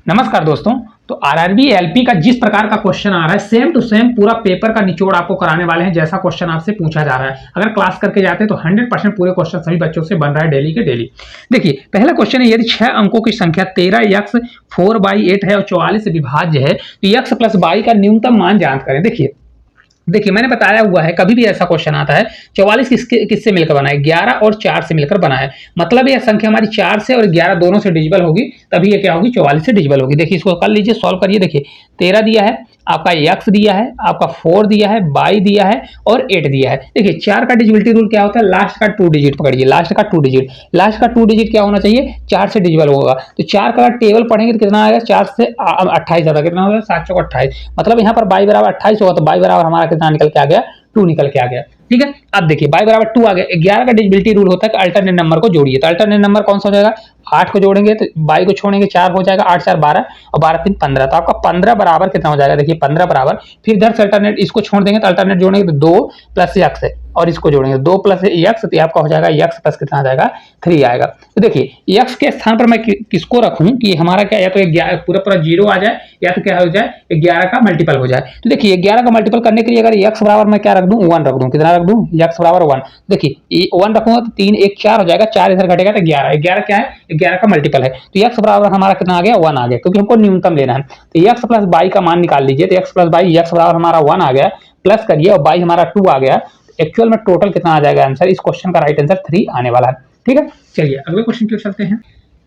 नमस्कार दोस्तों। तो आरआरबी एलपी का जिस प्रकार का क्वेश्चन आ रहा है सेम टू सेम पूरा पेपर का निचोड़ आपको कराने वाले हैं। जैसा क्वेश्चन आपसे पूछा जा रहा है अगर क्लास करके जाते हैं तो 100% पूरे क्वेश्चन सभी बच्चों से बन रहा है डेली के डेली। देखिए पहला क्वेश्चन है, यदि 6 अंकों की संख्या 13x 4/8 है और 44 से विभाज्य है तो x प्लस y का न्यूनतम मान ज्ञात करें। देखिए मैंने बताया हुआ है कभी भी ऐसा क्वेश्चन आता है 44 किससे मिलकर बना है, 11 और 4 से मिलकर बना है। मतलब यह संख्या हमारी 4 से और 11 दोनों से डिविजिबल होगी तभी ये क्या होगी 44 से डिविजिबल होगी। देखिए इसको कर लीजिए, सॉल्व करिए। देखिए 13 दिया है, आपका x दिया है, आपका 4 दिया है, y दिया है और 8 दिया है। देखिए 4 का डिविजिबिलिटी रूल क्या होता है, लास्ट का 2 डिजिट पकड़िए, लास्ट का 2 डिजिट क्या होना चाहिए 4 से डिविजिबल होगा। तो 4 का टेबल पढ़ेंगे तो कितना आएगा, 4 से 28 ज्यादा कितना होगा 7 चौक 28। मतलब यहाँ पर y बराबर 28 होगा तो y बराबर हमारा कितना निकल के आ गया 2 निकल के आ गया। ठीक है, अब देखिए y बराबर 2 आ गया। 11 का डिविजिबिलिटी रूल होता है कि अल्टरनेट नंबर को जोड़िए। तो अल्टरनेट नंबर कौन सा हो जाएगा, 8 को जोड़ेंगे तो y को छोड़ेंगे 4 हो जाएगा, 8 4 12 और 12 3 15। तो आपका 15 बराबर कितना हो जाएगा, देखिए 15 बराबर, फिर इधर से अल्टरनेट इसको छोड़ देंगे तो अल्टरनेट जोड़ेंगे तो 2 प्लस x है और इसको जोड़ेंगे 2 प्लस x तो आपका हो जाएगा x प्लस कितना आ जाएगा 3 आएगा। तो देखिए x के स्थान पर मैं किसको रखूं कि हमारा क्या, या तो पूरा पूरा 0 आ जाए या तो क्या हो जाए 11 का मल्टीपल हो जाए। तो देखिए 11 का मल्टीपल करने के लिए अगर x बराबर मैं क्या रख दूं 1 रख दूं, कितना रख दूं x बराबर 1। देखिए 1 रखूंगा तो 3 1 4 हो जाएगा, 4 इधर घटेगा तो 11, 11 क्या है 11 का मल्टीपल है। तो x बराबर हमारा कितना आ गया 1 आ गया, क्योंकि हमको न्यूनतम लेना है। तो x प्लस y का मान निकाल लीजिए। तो x प्लस y, x बराबर हमारा 1 आ गया, प्लस करिए और y हमारा 2 आ गया। एक्चुअल में टोटल कितना आ जाएगा आंसर, इस क्वेश्चन का राइट आंसर 3 आने वाला है। ठीक है, चलिए अगले क्वेश्चन की ओर चलते हैं।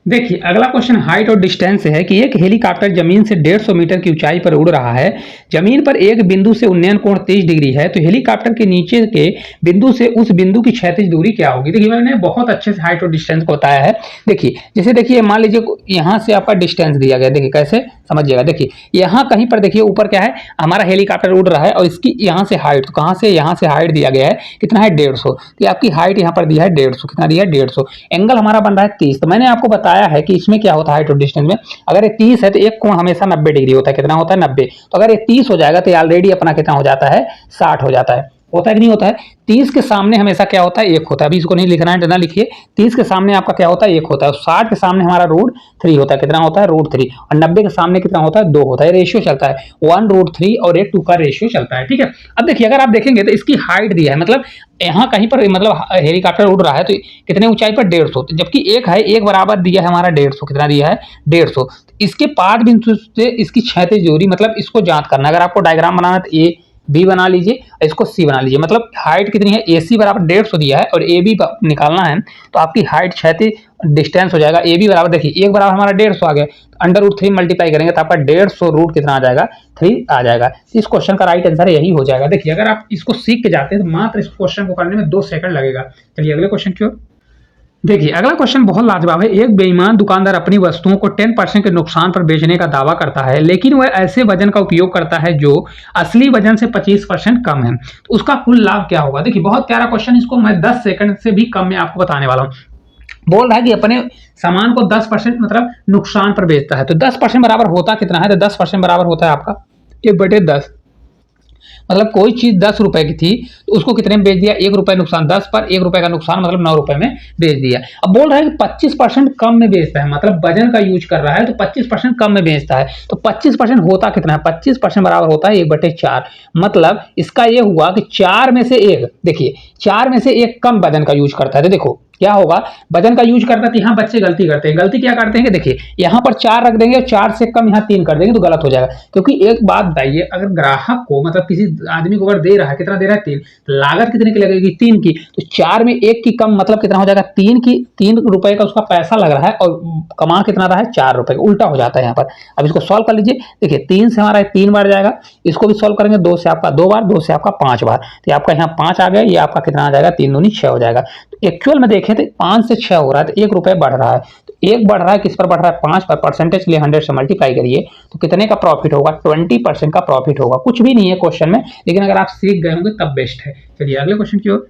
देखिए अगला क्वेश्चन हाइट और डिस्टेंस से है कि एक हेलीकॉप्टर जमीन से 150 मीटर की ऊंचाई पर उड़ रहा है। जमीन पर एक बिंदु से उन्नयन कोण 30 डिग्री है, तो हेलीकॉप्टर के नीचे के बिंदु से उस बिंदु की क्षैतिज दूरी क्या होगी। देखिए मैंने बहुत अच्छे से हाइट और डिस्टेंस को बताया है। देखिए जैसे देखिए मान लीजिए यहाँ से आपका डिस्टेंस दिया गया, देखिए कैसे समझिएगा। देखिए यहाँ कहीं पर देखिए ऊपर क्या है हमारा हेलीकॉप्टर उड़ रहा है और इसकी यहाँ से हाइट, तो कहाँ से यहाँ से हाइट दिया गया है कितना है 150। तो आपकी हाइट यहाँ पर दिया है 150, कितना दिया है 150। एंगल हमारा बन रहा है 30। तो मैंने आपको बताया है कि इसमें क्या होता है हाइट और डिस्टेंस में, अगर ये 30 है तो एक कोण हमेशा 90 डिग्री होता है, कितना होता है 90। तो अगर ये 30 हो जाएगा तो ऑलरेडी अपना कितना हो जाता है 60 हो जाता है। होता है कि नहीं होता है। 30 के सामने हमेशा क्या होता है 1 होता है। अभी इसको नहीं लिखना है, ना लिखिए। 30 के सामने आपका क्या होता है 1 होता है, 60 के सामने हमारा √3 होता है, कितना होता है √3, और 90 के सामने कितना होता है 2 होता है। रेशियो चलता है 1/√3 और 1 2 का रेशियो चलता है। ठीक है, अब देखिए अगर आप देखेंगे तो इसकी हाइट दिया है, मतलब यहाँ कहीं पर मतलब हेलीकॉप्टर उड़ रहा है तो कितने ऊंचाई पर 150, जबकि एक है एक बराबर दिया है हमारा 150, कितना दिया है 150। इसके पाद बिंदु से इसकी क्षैतिज दूरी, मतलब इसको ज्ञात करना। अगर आपको डायग्राम बनाना है तो ए बी बना लीजिए, इसको सी बना लीजिए। मतलब हाइट कितनी है, ए सी बराबर 150 दिया है और ए बी निकालना है तो आपकी हाइट क्षैतिज डिस्टेंस हो जाएगा ए बी बराबर, देखिए एक बराबर हमारा 150 आ गया तो √3 मल्टीप्लाई करेंगे तो आपका 150 रूट कितना आ जाएगा 3 आ जाएगा। इस क्वेश्चन का राइट आंसर यही हो जाएगा। देखिए अगर आप इसको सीख के जाते हैं तो मात्र इस क्वेश्चन को करने में 2 सेकंड लगेगा। चलिए अगले क्वेश्चन की ओर। देखिए अगला क्वेश्चन बहुत लाजवाब है। एक बेईमान दुकानदार अपनी वस्तुओं को 10% के नुकसान पर बेचने का दावा करता है, लेकिन वह ऐसे वजन का उपयोग करता है जो असली वजन से 25% कम है, तो उसका कुल लाभ क्या होगा। देखिए बहुत प्यारा क्वेश्चन, इसको मैं 10 सेकंड से भी कम में आपको बताने वाला हूँ। बोल रहा है कि अपने सामान को 10% मतलब नुकसान पर बेचता है, तो 10% बराबर होता कितना है, तो 10% बराबर होता है आपका 1/10। मतलब कोई चीज 10 रुपए की थी तो उसको कितने में बेच दिया 1 रुपए नुकसान, 10 पर 1 रुपए का नुकसान मतलब 9 रुपए में बेच दिया। अब बोल रहा है कि 25% कम में बेचता है, मतलब वजन का यूज कर रहा है तो 25% कम में बेचता है। तो 25% होता कितना है, 25% बराबर होता है 1/4। मतलब इसका ये हुआ कि 4 में से 1, देखिए 4 में से 1 कम वजन का यूज करता है। तो देखो क्या होगा, वजन का यूज करता है तो यहाँ बच्चे गलती करते हैं। गलती क्या करते हैं कि देखिए यहाँ पर 4 रख देंगे और 4 से कम यहाँ 3 कर देंगे तो गलत हो जाएगा। क्योंकि एक बात बताइए, अगर ग्राहक को मतलब किसी आदमी को अगर दे रहा है, कितना दे रहा है 3, लागत कितने की लगेगी 3 की, तो 4 में 1 की कम मतलब कितना हो जाएगा 3 की, 3 रुपए का उसका पैसा लग रहा है और कमा कितना रहा है 4 रुपए, उल्टा हो जाता है यहाँ पर। अब इसको सॉल्व कर लीजिए। देखिए 3 से हमारा 3 बार जाएगा, इसको भी सॉल्व करेंगे 2 से आपका 2 बार, 2 से आपका 5 बार, तो आपका यहाँ 5 आ गया, ये आपका कितना आ जाएगा 3 दूनी 6 हो जाएगा। तो एक्चुअल में देखें तो 5 से 6 हो रहा है तो 1 रुपए बढ़ रहा है। तो 1 बढ़ रहा है, किस पर बढ़ रहा है 5 पर, परसेंटेज के लिए 100 से मल्टीप्लाई करिए तो कितने का प्रॉफिट होगा 20% का प्रॉफिट होगा। कुछ भी नहीं है क्वेश्चन में, लेकिन अगर आप सीख गए होंगे तब बेस्ट है। चलिए अगले क्वेश्चन की ओर।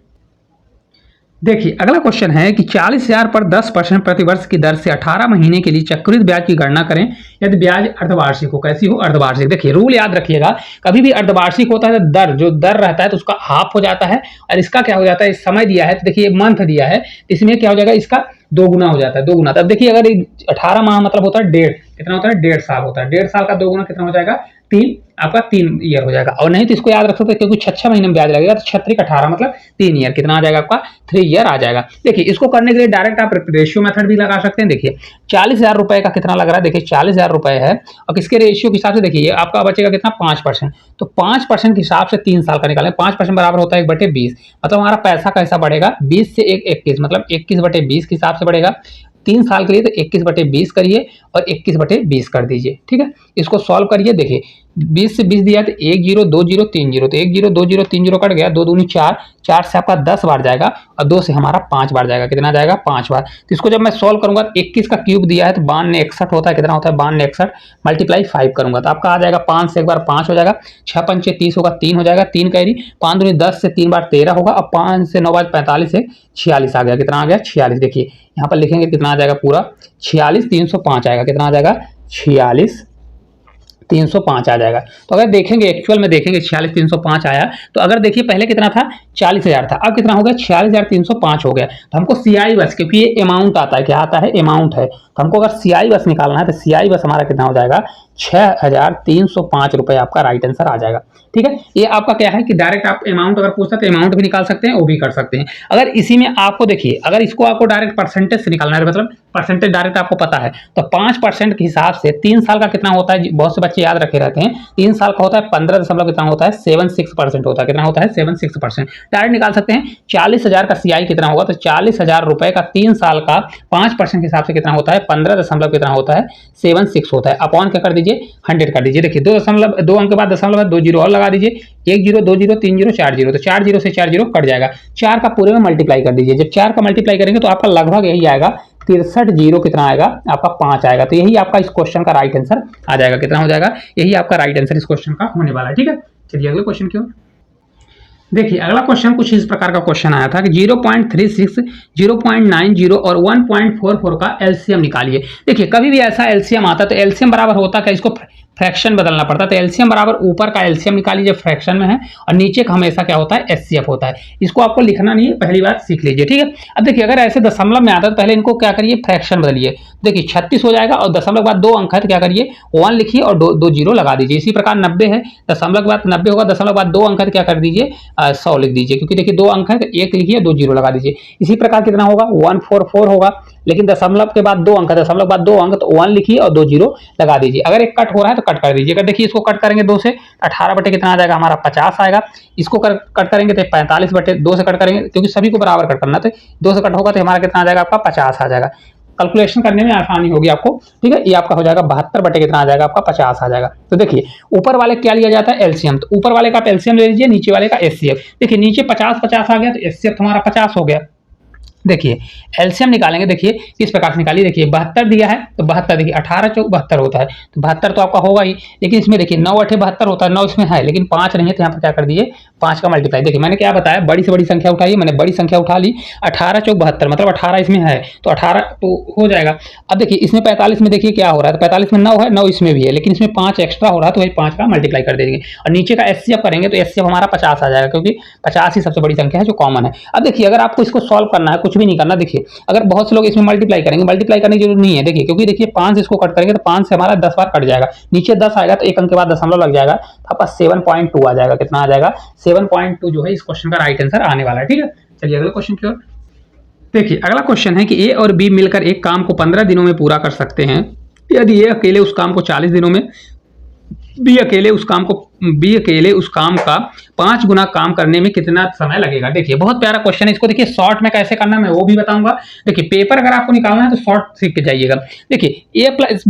देखिए अगला क्वेश्चन है कि 40,000 पर 10% प्रतिवर्ष की दर से 18 महीने के लिए चक्रवृद्धि ब्याज की गणना करें यदि ब्याज अर्धवार्षिक हो। कैसी हो, अर्धवार्षिक। देखिए रूल याद रखिएगा, कभी भी अर्धवार्षिक होता है तो दर जो दर रहता है तो उसका हाफ हो जाता है, और इसका क्या हो जाता है समय दिया है तो देखिए मंथ दिया है, इसमें क्या हो जाएगा इसका दो गुना हो जाता है, दो गुना। तब देखिए अगर 18 माह मतलब होता है डेढ़, कितना होता है 1.5 साल होता है, 1.5 साल का दो गुना कितना हो जाएगा 3, आपका 3 ईयर हो जाएगा। और नहीं तो इसको याद रख सकते क्योंकि 6 महीने में ब्याज लगेगा, तो 6 18 मतलब 3 ईयर, कितना आ जाएगा आपका 3 ईयर आ जाएगा। देखिए इसको करने के लिए डायरेक्ट आप रेशियो मेथड भी लगा सकते हैं। देखिए 40,000 रुपए का कितना लग रहा है, देखिए 40,000 रुपए है और किसके रेशियो के हिसाब से देखिए आपका बचेगा कितना 5%, तो 5% के हिसाब से 3 साल का निकालें, 5% बराबर होता है 1/20, मतलब हमारा पैसा कैसा बढ़ेगा 20 से 21, मतलब 21/20 के हिसाब से बढ़ेगा। 3 साल के लिए तो 21/20 करिए और 21/20 कर दीजिए, ठीक है। इसको सॉल्व करिए, देखिए 20 से 20 दिया तो 1 0 2 0 3 0, तो 1 0 2 0 3 0 कट गया, 2 दूनी 4, 4 से आपका 10 बार जाएगा और 2 से हमारा 5 बार जाएगा, कितना जाएगा 5 बार। तो इसको जब मैं सॉल्व करूंगा 21 का क्यूब दिया है तो 92 61 होता है, कितना होता है 92 61 मल्टीप्लाई 5 करूंगा तो आपका आ जाएगा 5 से एक बार 5 हो जाएगा, 6 पंचे 30 होगा, 3 हो जाएगा, 3 कैरी, 5 दूनी 10 से 3 बार 13 होगा और 5 से 9 बार 45 से 46 आ गया, कितना आ गया 46। देखिए यहाँ पर लिखेंगे कितना आ जाएगा पूरा 46 305 आएगा, कितना आ जाएगा 46 305 आ जाएगा। तो अगर देखेंगे एक्चुअल में देखेंगे 46 305 आया, तो अगर देखिए पहले कितना था 40,000 था, अब कितना हो गया 46,305 हो गया। तो हमको सीआई बस, क्योंकि ये अमाउंट आता है, क्या आता है अमाउंट है, तो हमको अगर सीआई बस निकालना है तो सीआई बस हमारा कितना हो जाएगा 6,305 रुपए आपका राइट आंसर आ जाएगा, ठीक है। ये आपका क्या है कि डायरेक्ट आप अमाउंट अगर पूछता तो अमाउंट भी निकाल सकते हैं, वो भी कर सकते हैं। अगर इसी में आपको देखिए अगर इसको आपको डायरेक्ट परसेंटेज से निकालना है, मतलब परसेंटेज डायरेक्ट आपको पता है, तो 5% के हिसाब से 3 साल का कितना होता है, बहुत से बच्चे याद रखे रहते हैं, 3 साल का होता है 15 दशमलव कितना होता है 76% होता है, कितना होता है 76%। डायरेक्ट निकाल सकते हैं 40,000 का सीआई कितना होगा, तो 40,000 रुपए का 3 साल का 5% के हिसाब से कितना होता है 15 दशमलव कितना होता है 76 होता है, अपॉन क्या कर दीजिए 100 कर दीजिए। देखिए 2 अंक के बाद दशमलव 2 जीरो और लगा दीजिए, 1 0 2 0 3 0 4 0, तो 4 0 से 4 0 कट जाएगा, 4 का पूरे में मल्टीप्लाई कर दीजिए। जब 4 का मल्टीप्लाई करेंगे तो आपका लगभग यही आएगा 63 0 कितना आएगा आपका 5 आएगा। तो यही आपका इस क्वेश्चन का राइट आंसर आ जाएगा, कितना हो जाएगा, यही आपका राइट आंसर इस क्वेश्चन का होने वाला है, ठीक है। चलिए अगले क्वेश्चन की ओर देखिए। अगला क्वेश्चन कुछ इस प्रकार का क्वेश्चन आया था कि 0.36 0.90 और 1.44 का एलसीएम निकालिए। देखिए कभी भी ऐसा एलसीएम आता है तो एलसीएम बराबर होता क्या, इसको फ्रैक्शन बदलना पड़ता है, तो एलसीएम बराबर ऊपर का एलसीएम निकाल लीजिए फ्रैक्शन में है और नीचे का हमेशा क्या होता है एचसीएफ होता है। इसको आपको लिखना नहीं है, पहली बार सीख लीजिए, ठीक है। अब देखिए अगर ऐसे दशमलव में आता है तो पहले इनको क्या करिए फ्रैक्शन बदलिए। देखिए 36 हो जाएगा और दशमलव के बाद 2 अंक है तो क्या करिए 1 लिखिए और 2 जीरो लगा दीजिए। इसी प्रकार 90 है, दशमलव के बाद 90 होगा, दशमलव के बाद 2 अंक है तो क्या कर दीजिए 100 लिख दीजिए, क्योंकि देखिए 2 अंक है तो 1 लिखिए 2 जीरो लगा दीजिए। इसी प्रकार कितना होगा 144 होगा, लेकिन दशमलव के बाद 2 अंक है, दशमलव के बाद 2 अंक तो 1 लिखिए और 2 जीरो लगा दीजिए। अगर एक कट हो रहा है तो कट कर दीजिए। अगर देखिए इसको कट करेंगे 2 से 18 बटे कितना आ जाएगा हमारा 50 आएगा। इसको कट करेंगे तो 45 बटे 2 से कट करेंगे, क्योंकि सभी को बराबर कट करना, तो 2 से कट होगा तो हमारा कितना आ जाएगा आपका 50 आ जाएगा। कैलकुलेशन करने में आसानी होगी आपको, ठीक है। ये आपका हो जाएगा 72 बटे कितना आ जाएगा आपका 50 आ जाएगा। तो देखिए ऊपर वाले क्या लिया जाता है एलसीएम, तो ऊपर वाले का आप एलसीएम ले लीजिए, नीचे वाले का एचसीएफ। देखिए नीचे 50 50 आ गया तो एचसीएफ हमारा 50 हो गया। देखिए एलसीएम निकालेंगे, देखिए किस प्रकार से निकालिए। देखिए 72 दिया है तो 72 देखिए 18 चौक 72 होता है, तो 72 तो आपका होगा ही, लेकिन इसमें देखिए 9 8 72 होता है, 9 इसमें है लेकिन 5 नहीं है, तो यहाँ पर क्या कर दिए 5 का मल्टीप्लाई। देखिए मैंने क्या बताया बड़ी से बड़ी संख्या उठाइए, मैंने बड़ी संख्या उठा ली, 18 चौक 72 मतलब 18 इसमें है तो 18 तो हो जाएगा। अब देखिए इसमें 45 में देखिए क्या हो रहा है, तो 45 में 9 है, 9 इसमें भी है, लेकिन इसमें 5 एक्स्ट्रा हो रहा है तो वही 5 का मल्टीप्लाई कर देंगे और नीचे का एचसीएफ करेंगे तो एचसीएफ हमारा 50 आ जाएगा, क्योंकि 50 ही सबसे बड़ी संख्या है जो कॉमन है। अब देखिए अगर आपको इसको सॉल्व करना है, कुछ भी नहीं करना, देखिए अगर बहुत से लोग इसमें मल्टीप्लाई करेंगे, मल्टीप्लाई करने की जरूरत नहीं है। देखिए क्योंकि देखिए 5 से इसको कट करेंगे तो 5 से हमारा 10 बार कट जाएगा, नीचे 10 आएगा तो एक अंक के बाद दशमलव लग जाएगा, तो आपका 7.2 आ जाएगा। कितना आ जाएगा 7.2 जो है इस क्वेश्चन का राइट आंसर आने वाला है, ठीक है। चलिए अगले क्वेश्चन की ओर देखिए। अगला क्वेश्चन है कि ए और बी मिलकर एक काम को 15 दिनों में पूरा कर सकते हैं, यदि ए अकेले उस काम को 40 दिनों में, बी अकेले उस काम का 5 गुना काम करने में कितना समय लगेगा। देखिए बहुत प्यारा क्वेश्चन है, इसको देखिए शॉर्ट में कैसे करना है मैं वो भी बताऊंगा। देखिए पेपर अगर आपको निकालना है तो शॉर्ट सीख के जाइएगा। देखिए ए प्लस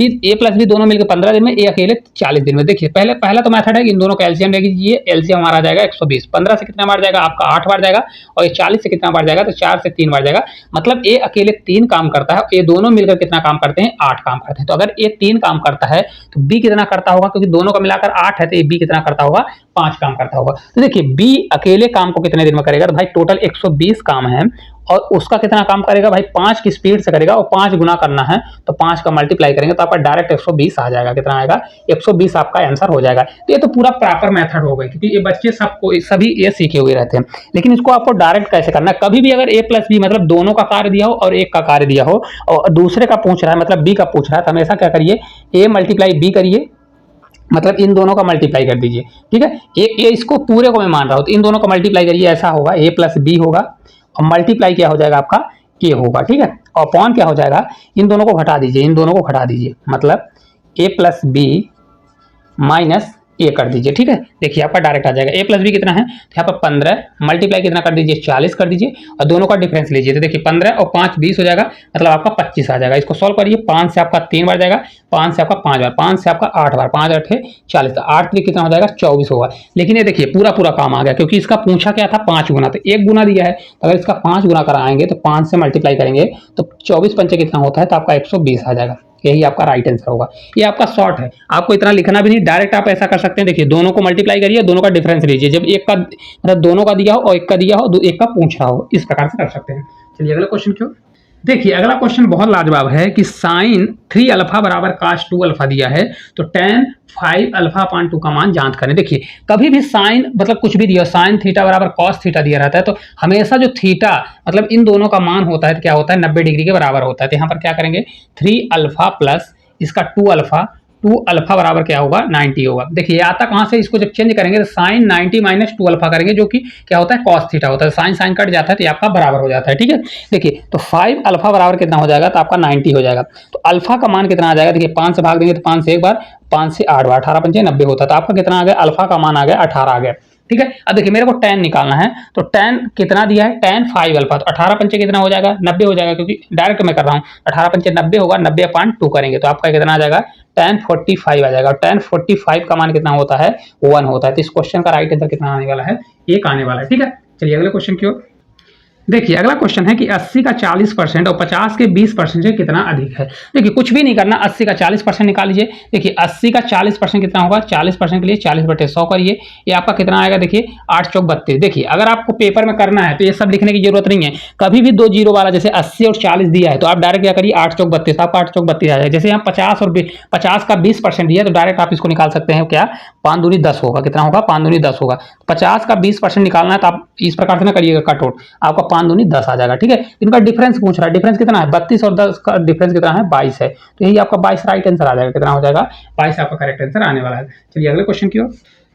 बी दोनों मिलकर 15 दिन में, ए अकेले 40 दिन में। देखिए पहला तो मेथड है कि इन दोनों का एलसीएम ले लीजिए, एलसीएम हमारा जाएगा 120, 15 से कितना बार जाएगा आपका 8 बार जाएगा और ये 40 से कितना बार जाएगा तो 4 से 3 बार जाएगा। मतलब ए अकेले 3 काम करता है, ए दोनों मिलकर कितना काम करते हैं 8 काम करते हैं। तो अगर ए 3 काम करता है तो बी कितना करता होगा, क्योंकि दोनों का मिलाकर 8 है तो ए बी कितना करता होगा 5 काम करता होगा। तो देखिए बी अकेले काम को कितने दिन में करेगा, तो भाई टोटल 120 काम है और उसका कितना काम करेगा भाई 5 की स्पीड से करेगा और 5 गुना करना है तो 5 का मल्टीप्लाई करेंगे तो आपका डायरेक्ट 120 आ जाएगा। कितना आएगा 120 आपका आंसर हो जाएगा। तो ये तो पूरा प्रॉपर मेथड हो गया क्योंकि ये बच्चे सबको सभी ये सीखे हुए रहते हैं। लेकिन इसको आपको डायरेक्ट कैसे करना है, कभी भी अगर a प्लस बी मतलब दोनों का कार्य दिया हो और एक का कार्य दिया हो और दूसरे का पूछ रहा है मतलब बी का पूछ रहा है तो हमेशा क्या करिए a मल्टीप्लाई बी करिए, मतलब इन दोनों का मल्टीप्लाई कर दीजिए। ठीक है, ये इसको पूरे को मैं मान रहा हूँ तो इन दोनों का मल्टीप्लाई करिए, ऐसा होगा a प्लस बी होगा और मल्टीप्लाई क्या हो जाएगा आपका a होगा। ठीक है, और अपॉन क्या हो जाएगा, इन दोनों को घटा दीजिए, इन दोनों को घटा दीजिए मतलब a प्लस बी माइनस ए कर दीजिए। ठीक है, देखिए आपका डायरेक्ट आ जाएगा a प्लस बी कितना है, तो यहाँ पर 15 मल्टीप्लाई कितना कर दीजिए 40 कर दीजिए और दोनों का डिफरेंस लीजिए तो देखिए 15 और 5 20 हो जाएगा, मतलब आपका 25 आ जाएगा। इसको सॉल्व करिए, 5 से आपका 3 बार जाएगा, 5 से आपका 5 बार, 5 से आपका 8 बार, 5 8 40, तो 8 3 कितना हो जाएगा 24 होगा। लेकिन ये देखिए पूरा काम आ गया क्योंकि इसका पूछा क्या था 5 गुना, तो 1 गुना दिया है तो अगर इसका 5 गुना कराएंगे तो 5 से मल्टीप्लाई करेंगे तो 24 पंचे कितना होता है तो आपका 120 आ जाएगा। यही आपका राइट आंसर होगा। ये आपका शॉर्ट है, आपको इतना लिखना भी नहीं, डायरेक्ट आप ऐसा कर सकते हैं। देखिए दोनों को मल्टीप्लाई करिए, दोनों का डिफरेंस लीजिए, जब एक का मतलब दोनों का दिया हो और एक का दिया हो, एक का पूछ रहा हो, इस प्रकार से कर सकते हैं। चलिए अगला क्वेश्चन क्यों, देखिए अगला क्वेश्चन बहुत लाजवाब है कि साइन 3 अल्फा बराबर काश 2 अल्फा दिया है तो tan 5 अल्फा अपान 2 का मान जांच करें। देखिए कभी भी साइन मतलब कुछ भी दिया, साइन थीटा बराबर कॉस थीटा दिया रहता है तो हमेशा जो थीटा मतलब इन दोनों का मान होता है तो क्या होता है 90 डिग्री के बराबर होता है। तो यहाँ पर क्या करेंगे 3 अल्फा प्लस इसका 2 अल्फा बराबर क्या होगा 90 होगा। देखिए आता कहां से, इसको जब चेंज करेंगे तो साइन 90 माइनस 2 अल्फा करेंगे जो कि क्या होता है कॉस थीटा होता है, साइन साइन कट जाता है तो ये आपका बराबर हो जाता है। ठीक है, देखिए तो 5 अल्फा बराबर कितना हो जाएगा तो आपका 90 हो जाएगा। तो अल्फा का मान कितना आ जाएगा, देखिए 5 से भाग देंगे तो 5 से एक बार, 5 से 8 बार, 18 पंचे 90 होता है। तो आपका कितना आ गया, अल्फा का मान आ गया 18 आ गया। ठीक है, अब देखिए मेरे को tan निकालना है तो tan कितना दिया है tan 5 अल्फा, तो 18 पंचे कितना हो जाएगा 90 हो जाएगा क्योंकि डायरेक्ट मैं कर रहा हूँ, 18 पंचे 90 होगा, 90 अपान 2 करेंगे तो आपका कितना आ जाएगा tan 45 आ जाएगा। और tan 45 का मान कितना होता है 1 होता है। तो इस क्वेश्चन का राइट आंसर कितना आने वाला है, 1 आने वाला है। ठीक है, चलिए अगले क्वेश्चन की ओर। देखिए अगला क्वेश्चन है कि 80 का 40% और 50 के 20% से कितना अधिक है। देखिए कुछ भी नहीं करना, 80 का 40% निकाल लीजिए। देखिए 80 का 40% कितना होगा, 40% के लिए 40/100 करिए, ये आपका कितना आएगा, देखिए 8 चौक 32। देखिए अगर आपको पेपर में करना है तो ये सब लिखने की जरूरत नहीं है, कभी भी 2 जीरो वाला जैसे 80 और 40 दिया है तो आप डायरेक्ट क्या करिए 8 चौक 32, आपका 8 चौक 32 आ जाएगा। जैसे यहाँ 50 और 50 का 20% दिया है तो डायरेक्ट आप इसको निकाल सकते हैं, क्या 5 दूनी 10 होगा, कितना होगा 5 दूनी 10 होगा। 50 का 20% निकालना है तो आप इस प्रकार से ना करिएगा कट आउट, आपका 5 दूनी 10 आ जाएगा। ठीक है, इनका डिफरेंस पूछ रहा है, डिफरेंस कितना है 32 और 10 का डिफरेंस कितना है 22 है, तो यही आपका 22 राइट आंसर आ जाएगा। कितना हो जाएगा 22 आपका करेक्ट आंसर आने वाला है। चलिए अगले क्वेश्चन की ओर।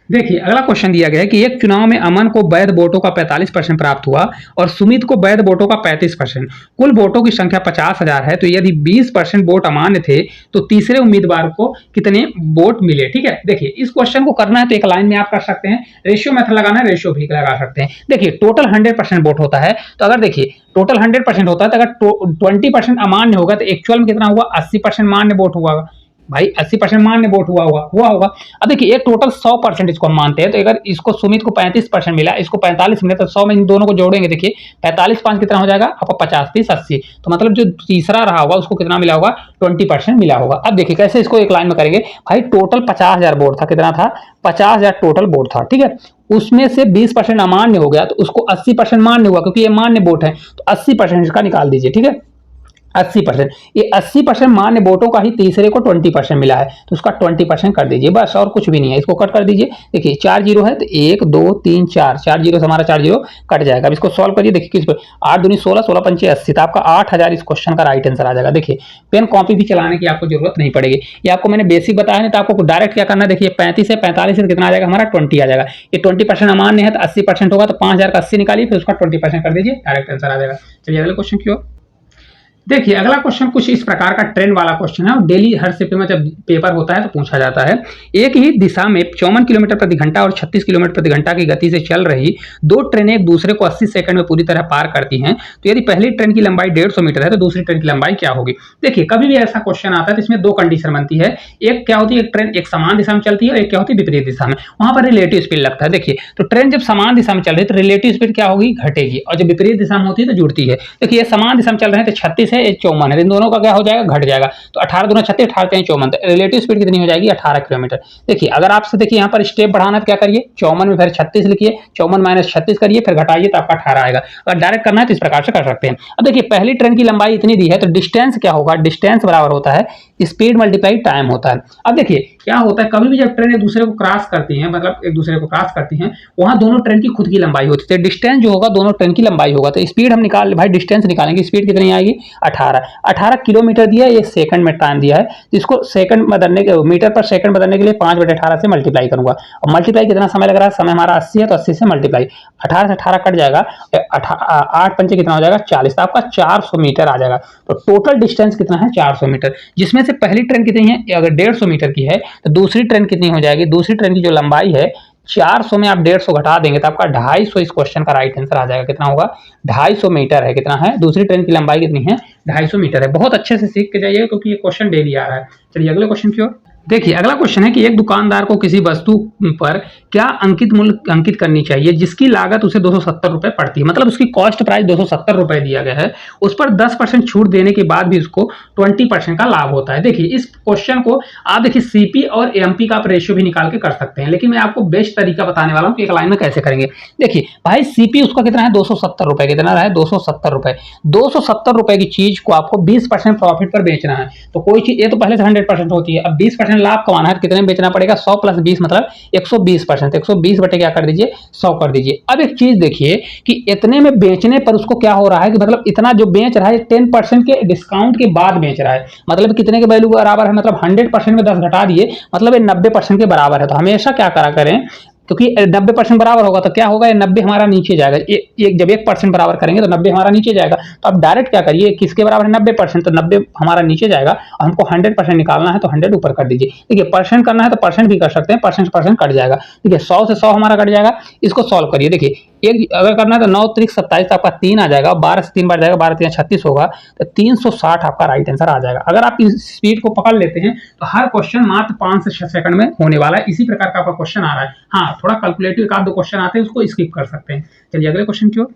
देखिए अगला क्वेश्चन दिया गया है कि एक चुनाव में अमन को वैध वोटों का 45% प्राप्त हुआ और सुमित को वैध वोटों का 35%, कुल वोटों की संख्या 50,000 है, तो यदि 20% वोट अमान्य थे तो तीसरे उम्मीदवार को कितने वोट मिले। ठीक है, देखिए इस क्वेश्चन को करना है तो एक लाइन में आप कर सकते हैं, रेशियो मेथड लगाना है रेशियो भी लगा सकते हैं। देखिए टोटल 100% वोट होता है तो अगर देखिए टोटल 100% होता है तो अगर 20% अमान्य होगा तो एक्चुअल में कितना हुआ 80% मान्य वोट हुआ भाई, 80% मान्य वोट हुआ होगा। अब देखिए ये टोटल 100% इसको हम मानते हैं तो अगर इसको सुमित को 35% मिला, इसको 45 मिला तो 100 में इन दोनों को जोड़ेंगे, देखिए 45 5 कितना हो जाएगा आपका 50 30 80, तो मतलब जो तीसरा रहा होगा उसको कितना मिला होगा 20% मिला होगा। अब देखिए कैसे इसको एक लाइन में करेंगे, भाई टोटल 50,000 वोट था, कितना था 50,000 टोटल वोट था। ठीक है, उसमें से 20% अमान्य हो गया तो उसको 80% मान्य हुआ क्योंकि ये मान्य वोट है तो 80% इसका निकाल दीजिए। ठीक है, 80%, ये 80% मान्य वोटों का ही तीसरे को 20% मिला है तो उसका 20% कर दीजिए बस, और कुछ भी नहीं है। इसको कट कर दीजिए, देखिए 4 जीरो है तो 1 2 3 4 जीरो से हमारा 4 जीरो कट जाएगा। अब इसको सॉल्व करिए, देखिए किस पर 8 दूनी 16 16 पंचे 80, तो आपका 8000 इस क्वेश्चन का राइट आंसर आ जाएगा। देखिए पेन कॉपी भी चलाने की आपको जरूरत नहीं पड़ेगी, ये आपको मैंने बेसिक बताया नहीं तो आपको डायरेक्ट क्या करना है, देखिए 35 से 45 से कितना आ जाएगा हमारा 20 आ जाएगा। ये 20% अमान्य है तो 80% होगा तो 5000 का 80 निकालिए फिर उसका 20% कर दीजिए, डायरेक्ट आंसर आ जाएगा। चलिए अगले क्वेश्चन की ओर। देखिए अगला क्वेश्चन कुछ इस प्रकार का ट्रेन वाला क्वेश्चन है और डेली हर शिफ्ट में जब पेपर होता है तो पूछा जाता है। एक ही दिशा में 54 किलोमीटर प्रति घंटा और 36 किलोमीटर प्रति घंटा की गति से चल रही 2 ट्रेनें एक दूसरे को 80 सेकंड में पूरी तरह पार करती हैं, तो यदि पहली ट्रेन की लंबाई 150 मीटर है तो दूसरी ट्रेन की लंबाई क्या होगी। देखिए कभी भी ऐसा क्वेश्चन आता है तो इसमें 2 कंडीशन बनती है, एक क्या होती है, एक ट्रेन एक समान दिशा में चलती है और एक क्या होती है विपरीत दिशा में, वहां पर रिलेटिव स्पीड लगता है। देखिए तो ट्रेन जब समान दिशा में चल रही है तो रिलेटिव स्पीड क्या होगी घटेगी और जब विपरीत दिशा में होती है तो जुड़ती है। देखिए समान दिशा में चल रहे हैं तो 36 36 है, ये 54 है, इन दोनों का क्या हो जाएगा, घट जाएगा। तो 18 दूना 36, 18 3 54, रिलेटिव स्पीड कितनी हो जाएगी, 18 किलोमीटर। देखिए अगर आपसे देखिए यहाँ पर स्टेप बढ़ाना तो क्या करिए, 54 में फिर 36 लिखिए, 54 माइनस 36 करिए, फिर घटाइए तो आपका 18 आएगा। अगर डायरेक्ट करना है तो इस प्रकार से कर सकते हैं। अब देखिए पहली ट्रेन की लंबाई इतनी दी है, तो डिस्टेंस क्या होगा, डिस्टेंस बराबर होता है स्पीड मल्टीप्लाई टाइम होता है। अब देखिए क्या होता है, कभी भी जब ट्रेन एक दूसरे को क्रॉस करती हैं, मतलब एक दूसरे को क्रॉस करती हैं, वहां दोनों ट्रेन की खुद की लंबाई होती है। डिस्टेंस जो होगा दोनों ट्रेन की लंबाई होगा। तो स्पीड हम निकाल भाई, डिस्टेंस निकालेंगे, स्पीड कितनी आएगी, 18 किलोमीटर दिया है, ये सेकंड में टाइम दिया है, इसको सेकंड बदलने के, मीटर पर सेकंड बदलने के लिए 5/18 से मल्टीप्लाई करूंगा। और मल्टीप्लाई कितना समय लग रहा है, समय हमारा 80 है, तो 80 से मल्टीप्लाई 18 से 18 कट जाएगा, 8 पंचे कितना हो जाएगा, 40, तो आपका 400 मीटर आ जाएगा। तो टोटल डिस्टेंस कितना है, 400 मीटर, जिसमें से पहली ट्रेन कितनी है, अगर 150 मीटर की है, तो दूसरी ट्रेन कितनी हो जाएगी, दूसरी ट्रेन की जो लंबाई है 400 में आप 150 घटा देंगे तो आपका 250 इस क्वेश्चन का राइट आंसर आ जाएगा। कितना होगा, 250 मीटर है। कितना है, दूसरी ट्रेन की लंबाई कितनी है, 250 मीटर है। बहुत अच्छे से सीख के जाइएगा क्योंकि ये क्वेश्चन डेली आ रहा है। चलिए अगले क्वेश्चन की ओर देखिए। अगला क्वेश्चन है कि एक दुकानदार को किसी वस्तु पर क्या अंकित मूल्य अंकित करनी चाहिए जिसकी लागत उसे 270 रुपए पड़ती है, मतलब उसकी कॉस्ट प्राइस 270 रुपए दिया गया है, उस पर 10% छूट देने के बाद भी उसको 20% का लाभ होता है। देखिए इस क्वेश्चन को आप देखिए सीपी और एमपी का आप रेशियो भी निकाल के कर सकते हैं, लेकिन मैं आपको बेस्ट तरीका बताने वाला हूं कि एक लाइन में कैसे करेंगे। देखिए भाई सीपी उसका कितना है, 270 रुपए, कितना रहा है, 270 रुपए। 270 रुपए की चीज को आपको 20% प्रॉफिट पर बेचना है, तो कोई चीज, ये तो पहले से 100% होती है, अब 20% लाभ कमाना है, कितने में बेचना पड़ेगा, 100 प्लस 20 मतलब 120%, 120 बटे क्या कर दीजिए, 100 कर दीजिए। अब एक चीज देखिए कि इतने में बेचने पर उसको क्या हो रहा है कि मतलब इतना जो बेच रहा है 10% के डिस्काउंट के बाद बेच रहा है, मतलब कितने के वैल्यू बराबर है, मतलब 100% में 10 घटा दिए, मतलब ये 90% के बराबर है। तो हमेशा क्या करा करें, क्योंकि 90% बराबर होगा तो क्या होगा, ये 90 हमारा नीचे जाएगा, ये जब 1% बराबर करेंगे तो 90 हमारा नीचे जाएगा। तो अब डायरेक्ट क्या करिए, किसके बराबर है, 90%, तो 90 हमारा नीचे जाएगा और हमको 100% निकालना है तो 100 ऊपर कर दीजिए। देखिए परसेंट करना है तो परसेंट भी कर सकते हैं, परसेंट कट जाएगा। ठीक है, 100 से 100 हमारा कट जाएगा। इसको सॉल्व करिए, देखिए एक अगर करना है तो 9 त्रिक 27, तो आपका 3 आ जाएगा, 12 से 3 बार जाएगा, 12 3 36 होगा, तो 360 आपका राइट आंसर आ जाएगा। अगर आप इस स्पीड को पकड़ लेते हैं तो हर क्वेश्चन मात्र 5 से 6 सेकंड में होने वाला है। इसी प्रकार का आपका क्वेश्चन आ रहा है। हाँ, थोड़ा कैलकुलेटिव एक आध दो क्वेश्चन आते हैं, उसको स्किप कर सकते हैं। चलिए अगले क्वेश्चन की ओर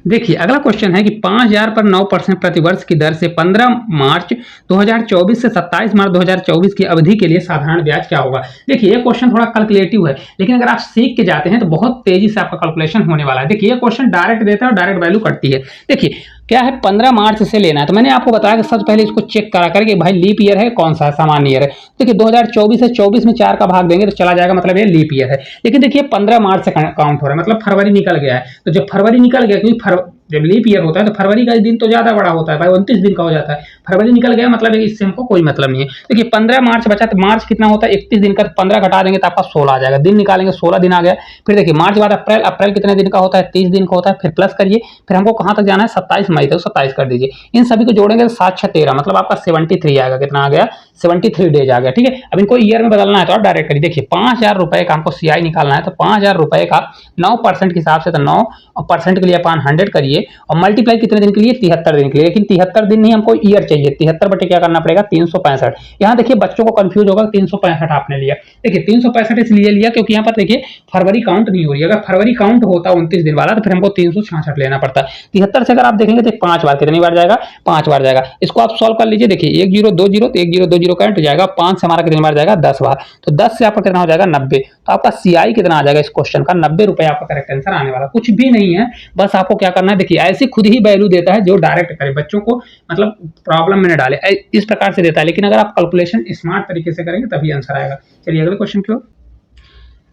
देखिए। अगला क्वेश्चन है कि 5000 पर 9% प्रतिवर्ष की दर से 15 मार्च 2024 से 27 मार्च 2024 की अवधि के लिए साधारण ब्याज क्या होगा। देखिए ये क्वेश्चन थोड़ा कैलकुलेटिव है, लेकिन अगर आप सीख के जाते हैं तो बहुत तेजी से आपका कैलकुलेशन होने वाला है। देखिए ये क्वेश्चन डायरेक्ट देता है और डायरेक्ट वैल्यू कटती है। देखिए क्या है, 15 मार्च से लेना है, तो मैंने आपको बताया कि सबसे पहले इसको चेक करा करके भाई लीप ईयर है कौन सा है, सामान्य ईयर है। देखिए 2024 है, 24 में 4 का भाग देंगे तो चला जाएगा, मतलब ये लीप ईयर है। लेकिन देखिए 15 मार्च से काउंट हो रहा है, मतलब फरवरी निकल गया है। तो जब फरवरी निकल गया, क्योंकि जब लीप ईयर होता है तो फरवरी का दिन तो ज्यादा बड़ा होता है भाई, 29 दिन का हो जाता है। फरवरी निकल गया मतलब इससे हमको कोई मतलब नहीं है। देखिए 15 मार्च बचा, तो मार्च कितना होता है, 31 दिन का, 15 घटा देंगे तो आपका 16 आ जाएगा, दिन निकालेंगे 16 दिन आ गया। फिर देखिए मार्च बाद अप्रैल, अप्रैल कितने दिन का होता है, 30 दिन का होता है, फिर प्लस करिए, फिर हमको कहां तक जाना है, 27 मई तक, 27 कर दीजिए। इन सभी को जोड़ेंगे तो 7 6 13, मतलब आपका 73 आएगा। कितना आ गया, 73 डेज आ गया। ठीक है, अब इनको ईयर में बदलना है तो आप डायरेक्ट करिए। देखिए 5000 रुपए का हमको सीआई निकालना है, तो 5000 रुपए का 9% के हिसाब से, तो 9% के लिए अपन 100 करिए और मल्टीप्लाई कितने दिन के लिए, 73 दिन के लिए। लेकिन 73 दिन नहीं, हमको ईयर चाहिए। 73 बटे क्या करना पड़ेगा, 365। यहाँ देखिए बच्चों को कंफ्यूज होगा, 365 आपने लिया। देखिए 365 इसलिए लिया क्योंकि यहाँ पर देखिए फरवरी काउंट नहीं हो रही है। अगर फरवरी काउंट होता 29 दिन वाला तो फिर हमको 366 लेना पड़ता। 73 से अगर आप देखेंगे तो 5 बार, कितनी बार जाएगा, 5 बार जाएगा। इसको आप सॉल्व कर लीजिए। देखिए 1 0 2 0, तो 1 0 2 0 कट जाएगा, 5 से हमारा कितनी बार जाएगा, 10 बार। तो 10 से आपका कितना हो जाएगा, 90। तो आपका सीआई कितना आ जाएगा इस क्वेश्चन का, 90 रुपए आपका करेक्ट आंसर आने वाला। कुछ भी नहीं है, बस आपको क्या करना है, देखिए ऐसी खुद ही वैल्यू देता है जो डायरेक्ट करे, बच्चों को मतलब प्रॉब्लम में न डाले, इस प्रकार से देता है। लेकिन अगर आप कैलकुलेशन स्मार्ट तरीके से करेंगे तभी आंसर आएगा। चलिए अगले क्वेश्चन की ओर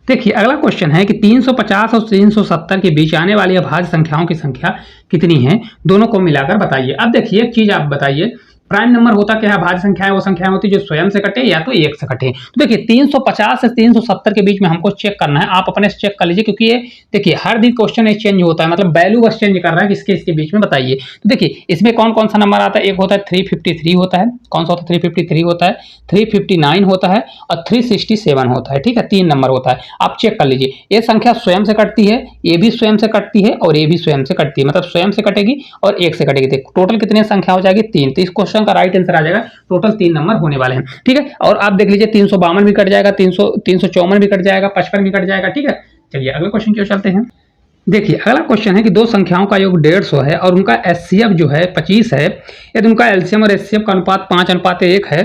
देखिए। अगला क्वेश्चन है कि 350 और 370 के बीच आने वाली अभाज्य संख्याओं की संख्या कितनी है, दोनों को मिलाकर बताइए। अब देखिए एक चीज आप बताइए, प्राइम नंबर होता क्या है, भाज्य संख्या है, वो संख्याएं होती है जो स्वयं से कटे या तो एक से कटे। तो देखिए 350 से 370 के बीच में हमको चेक करना है, आप अपने से चेक कर लीजिए, क्योंकि ये देखिए हर दिन क्वेश्चन एक चेंज होता है, मतलब वैल्यू बस चेंज कर रहा है, किसके इसके बीच में बताइए। तो देखिए इसमें कौन कौन सा नंबर आता है, एक होता है 353 होता है, कौन सा होता है, 353 होता है, 359 होता है और 367 होता है। ठीक है, 3 नंबर होता है, आप चेक कर लीजिए। ये संख्या स्वयं से कटती है, ये भी स्वयं से कटती है और ये भी स्वयं से कटती है, मतलब स्वयं से कटेगी और एक से कटेगी। देखो टोटल कितनी संख्या हो जाएगी, 3। तो इस क्वेश्चन का राइट आंसर आ जाएगा, टोटल 3 नंबर होने वाले हैं। ठीक है, और आप देख लीजिए 352 भी कट जाएगा, 354 भी कट जाएगा, 55 भी कट जाएगा। ठीक है, चलिए अगले क्वेश्चन की ओर चलते हैं। देखिए अगला क्वेश्चन है कि दो संख्याओं का योग 150 है और उनका एचसीएफ जो है 25 है, यदि उनका एलसीएम और एचसीएफ का अनुपात 5:1 है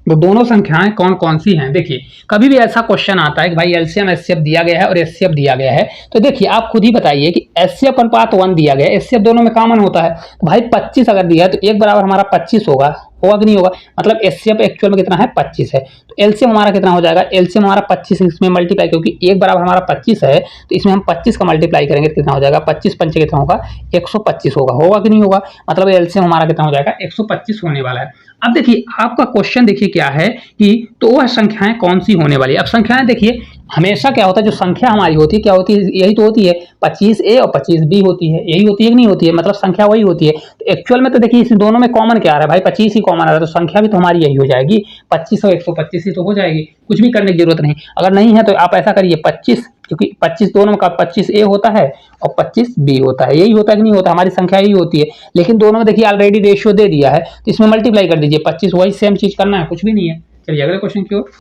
तो दोनों संख्याएं कौन कौन सी हैं। देखिए कभी भी ऐसा क्वेश्चन आता है कि भाई एलसीएम एचसीएफ दिया गया है और एचसीएफ दिया गया है, तो देखिए आप खुद ही बताइए कि एचसीएफ अनुपात 1 दिया गया है, एचसीएफ दोनों में कॉमन होता है, तो भाई 25 अगर दिया है तो 1 बराबर हमारा 25 होगा कि नहीं होगा, मतलब एचसीएफ एक्चुअल में कितना है 25 है, तो एलसीएम हमारा कितना हो जाएगा, एलसीएम हमारा 25 इसमें मल्टीप्लाई, क्योंकि 1 बराबर हमारा 25 है तो इसमें हम 25 का मल्टीप्लाई करेंगे तो कितना हो जाएगा, 25 पंचे कितना होगा 125 होगा कि नहीं होगा, मतलब एलसीएम हमारा कितना हो जाएगा 125 होने वाला है। अब देखिए आपका क्वेश्चन देखिए क्या है कि तो वह संख्याएं कौन सी होने वाली है। अब संख्याएं देखिए हमेशा क्या होता है, जो संख्या हमारी होती है क्या होती है, यही तो होती है 25A और 25B होती है, यही होती है कि नहीं होती है, मतलब संख्या वही होती है। तो एक्चुअल में तो देखिए इस दोनों में कॉमन क्या आ रहा है भाई, 25 ही कॉमन आ रहा है, तो संख्या भी तो हमारी यही हो जाएगी, 25 और 125 ही तो हो जाएगी, कुछ भी करने की जरूरत नहीं। अगर नहीं है तो आप ऐसा करिए 25, क्योंकि 25 दोनों का 25A होता है और 25B होता है, यही होता है कि नहीं होता, हमारी संख्या यही होती है। लेकिन दोनों में देखिए ऑलरेडी रेशियो दे दिया है तो इसमें मल्टीप्लाई कर दीजिए, 25 वही सेम चीज करना है, कुछ भी नहीं है। चलिए अगले क्वेश्चन की ओर।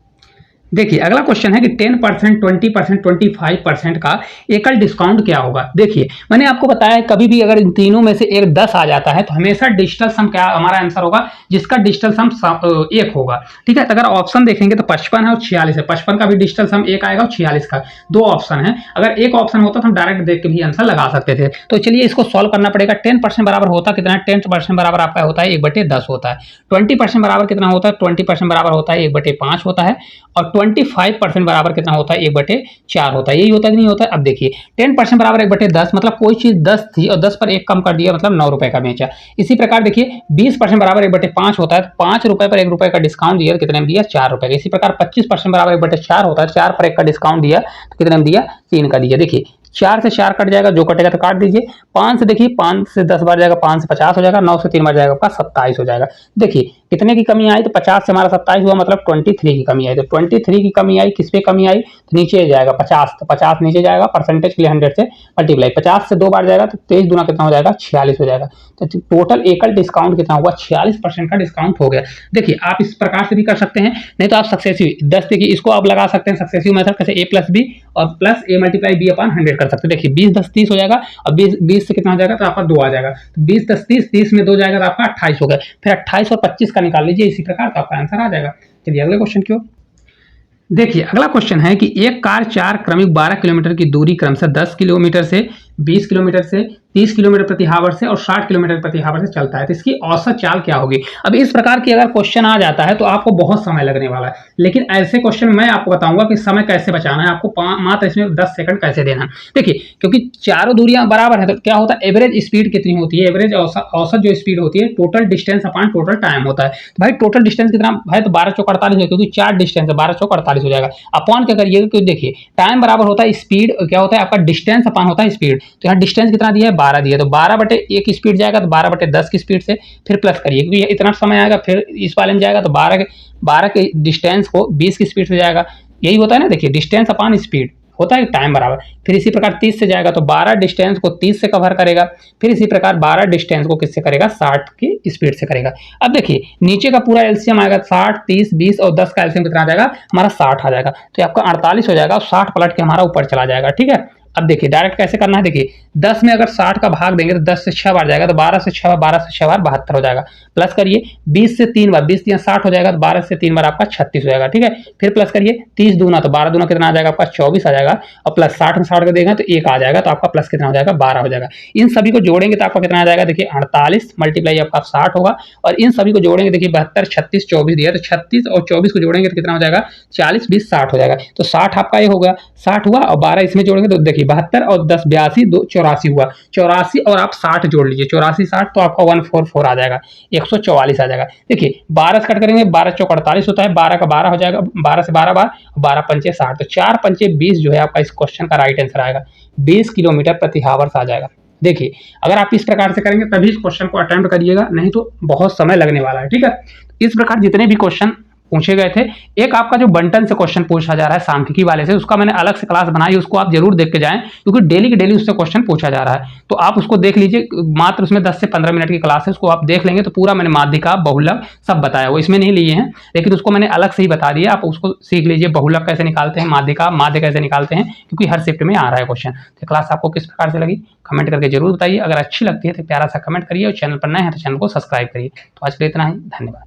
देखिए अगला क्वेश्चन है कि 10%, 20%, 25% का एकल डिस्काउंट क्या होगा। देखिए मैंने आपको बताया है कभी भी अगर इन तीनों में से एक 10 आ जाता है तो हमेशा डिजिटल सम क्या हमारा आंसर होगा, जिसका डिजिटल सम 1 होगा। ठीक है, तो अगर ऑप्शन देखेंगे तो 55 है और 46 है, 55 का भी डिजिटल सम 1 आएगा और 46 का, दो ऑप्शन है। अगर एक ऑप्शन होता तो हम डायरेक्ट देख के भी आंसर लगा सकते थे। तो चलिए इसको सॉल्व करना पड़ेगा। 10% बराबर होता कितना है, 10% बराबर आपका होता है 1/10 होता है। 20% बराबर कितना होता है, 20% बराबर होता है 1/5 होता है। और 25% बराबर कितना होता है, 1/4 होता है, यही होता है कि नहीं होता है। अब देखिए 10% बराबर 1/10, मतलब कोई चीज 10 थी और 10 पर 1 कम कर दिया, मतलब 9 रुपए का बेचा। इसी प्रकार देखिए 20% बराबर 1/5 होता है, 5 रुपए पर 1 रुपए का डिस्काउंट दिया, कितने में दिया 4 रुपए का। इसी प्रकार 25% बराबर 1/4 होता है, 4 पर 1 का डिस्काउंट दिया तो कितने में दिया 3 का दिया। देखिए 4 से 4 कट जाएगा, जो कटेगा तो काट दीजिए। 5 से देखिए 5 से 10 बार जाएगा, 5 से 50 हो जाएगा, 9 से 3 बार जाएगा आपका 27 हो जाएगा। देखिए कितने की कमी आई, तो 50 से हमारा 27 हुआ, मतलब 23 की कमी आई। तो 23 की कमी आई, किस पे कमी आई, तो नीचे जाएगा 50, तो 50 नीचे जाएगा, परसेंटेज के लिए 100 से मल्टीप्लाई, 50 से 2 बार जाएगा तो 23 दूना कितना हो जाएगा 46 हो जाएगा। तो टोटल एकल डिस्काउंट कितना हुआ, 46% का डिस्काउंट हो गया। देखिए आप इस प्रकार से भी कर सकते हैं, नहीं तो आप सक्सेसिव 10 देखिए इसको आप लगा सकते हैं सक्सेसिव मेथड, कैसे A+B और प्लस A × B/100 कर सकते हैं। देखिए 20 10 30 हो जाएगा और 20 से कितना हो जाएगा, तो आपका 2 आ जाएगा, तो 20 10 30, 30 में 2 जाएगा तो आपका 28 हो गया। फिर 28 और 25 का निकाल लीजिए, इसी प्रकार तो आपका आंसर आ जाएगा। चलिए अगले क्वेश्चन की ओर। देखिए अगला क्वेश्चन है कि एक कार 4 क्रमिक 12 किलोमीटर की दूरी क्रमशः 10 किलोमीटर से 20 किलोमीटर से 30 किलोमीटर प्रति हावर से और 60 किलोमीटर प्रति हावर से चलता है, तो इसकी औसत चाल क्या होगी। अब इस प्रकार की अगर क्वेश्चन आ जाता है तो आपको बहुत समय लगने वाला है, लेकिन ऐसे क्वेश्चन मैं आपको बताऊंगा कि समय कैसे बचाना है, आपको मात्र इसमें 10 सेकंड कैसे देना है। देखिए क्योंकि चारों दूरियां बराबर है तो क्या होता है, एवरेज स्पीड कितनी होती है, एवरेज औसत जो स्पीड होती है total distance upon total time होता है। तो भाई टोटल डिस्टेंस कितना भाई, तो 12 चौक 48 है, क्योंकि 4 डिस्टेंस है, 12 चौक 48 हो जाएगा। अपॉन क्या करिएगा, क्योंकि देखिए टाइम बराबर होता है स्पीड, क्या होता है आपका डिस्टेंस अपॉन होता है स्पीड। तो यहाँ डिस्टेंस कितना दिया है 12 दिया है, तो 12/1 की स्पीड जाएगा तो 12/10 की स्पीड से फिर प्लस करिए, क्योंकि इतना समय आएगा, फिर इस वाले में जाएगा तो 12 के डिस्टेंस को 20 की स्पीड से जाएगा, यही होता है ना। देखिए डिस्टेंस अपॉन स्पीड होता है टाइम बराबर। फिर इसी प्रकार 30 से जाएगा तो 12 डिस्टेंस को 30 से कवर करेगा, फिर इसी प्रकार 12 डिस्टेंस को किससे करेगा 60 की स्पीड से करेगा। अब देखिए नीचे का पूरा एलसीएम आएगा 60 30 20 और 10 का एलसीएम कितना आ जाएगा हमारा 60 आ जाएगा, तो आपका 48 हो जाएगा और 60 पलट के हमारा ऊपर चला जाएगा। ठीक है, अब देखिए डायरेक्ट कैसे करना है, देखिए 10 में अगर 60 का भाग देंगे तो 10 से 6 बार जाएगा, तो 12 से 6 बार 72 हो जाएगा। प्लस करिए 20 से 3 बार, 20 3 60 हो जाएगा, तो 12 से 3 बार आपका 36 हो जाएगा। ठीक है, फिर प्लस करिए 30 दूना, तो 12 दूना कितना आ जाएगा आपका 24 आ जाएगा, और प्लस 60 में 60 का देगा तो 1 आ जाएगा, तो आपका प्लस कितना हो जाएगा 12 हो जाएगा। इन सभी को जोड़ेंगे तो आपका कितना आ जाएगा, देखिए 48 मल्टीप्लाई आपका 60 होगा, और इन सभी को जोड़ेंगे देखिए 72 36 24 दिया, तो 36 और 24 को जोड़ेंगे तो कितना हो जाएगा 40 20 60 हो जाएगा। तो 60 आपका ये होगा, 60 हुआ और 12 इसमें जोड़ेंगे तो देखिए 72 और 10 82 2 84 हुआ, 84 और आप 60 जोड़ लीजिए, 84 60 तो आपका 144 आ जाएगा, 144 आ जाएगा। देखिए 12 से कट करेंगे, 12 चौक 48 होता है, 12 का 12 हो जाएगा, 12 से 12 बार, 12 पंचे 60, तो 4 पंचे 20 जो है आपका इस क्वेश्चन का राइट आंसर आएगा, 20 किलोमीटर प्रति हावर्स आ जाएगा। देखिए अगर आप इस प्रकार से करेंगे तभी इस क्वेश्चन को अटेम्प्ट करिएगा, नहीं तो बहुत समय लगने वाला है। ठीक है, इस प्रकार जितने भी क्वेश्चन पूछे गए थे। एक आपका जो बंटन से क्वेश्चन पूछा जा रहा है सांख्यिकी वाले से, उसका मैंने अलग से क्लास बनाई, उसको आप जरूर देख के जाएं, क्योंकि डेली के डेली उससे क्वेश्चन पूछा जा रहा है। तो आप उसको देख लीजिए, मात्र उसमें 10 से 15 मिनट की क्लास है, उसको आप देख लेंगे तो पूरा मैंने माध्यिका, बहुलक सब बताया। वो इसमें नहीं लिए हैं, लेकिन उसको मैंने अलग से ही बता दिया, आप उसको सीख लीजिए। बहुलक कैसे निकालते हैं, माध्यिका, माध्य कैसे निकालते हैं, क्योंकि हर शिफ्ट में आ रहा है क्वेश्चन। तो क्लास आपको किस प्रकार से लगी कमेंट करके जरूर बताइए। अगर अच्छी लगती है तो प्यारा सा कमेंट करिए, और चैनल पर नए हैं तो चैनल को सब्सक्राइब करिए। तो आज के लिए इतना ही, धन्यवाद।